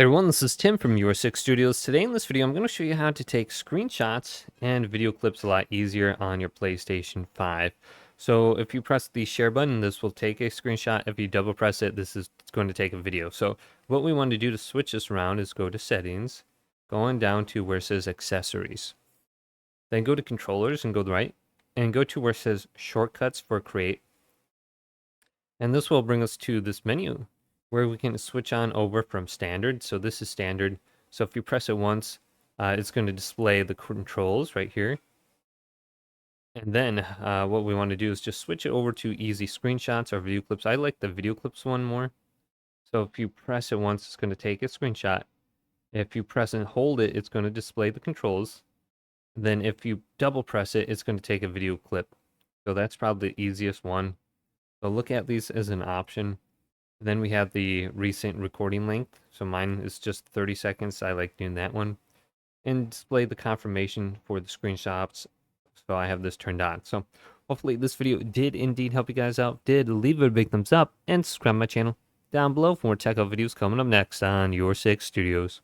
Everyone, this is Tim from Your Six Studios. Today in this video, I'm going to show you how to take screenshots and video clips a lot easier on your PlayStation 5. So if you press the share button, this will take a screenshot. If you double press it, it's going to take a video. So what we want to do to switch this around is go to settings, go on down to where it says accessories. Then go to controllers and go to the right, and go to where it says shortcuts for create. And this will bring us to this menu where we can switch on over from standard. So this is standard. So if you press it once, it's going to display the controls right here. And then what we want to do is just switch it over to easy screenshots or video clips. I like the video clips one more. So if you press it once, it's going to take a screenshot. If you press and hold it, it's going to display the controls. Then if you double press it, it's going to take a video clip. So that's probably the easiest one. So look at these as an option. Then we have the recent recording length. So mine is just 30 seconds. I like doing that one. And display the confirmation for the screenshots. So I have this turned on. So hopefully this video did indeed help you guys out. Leave it a big thumbs up and subscribe to my channel down below for more tech videos coming up next on Your Six Studios.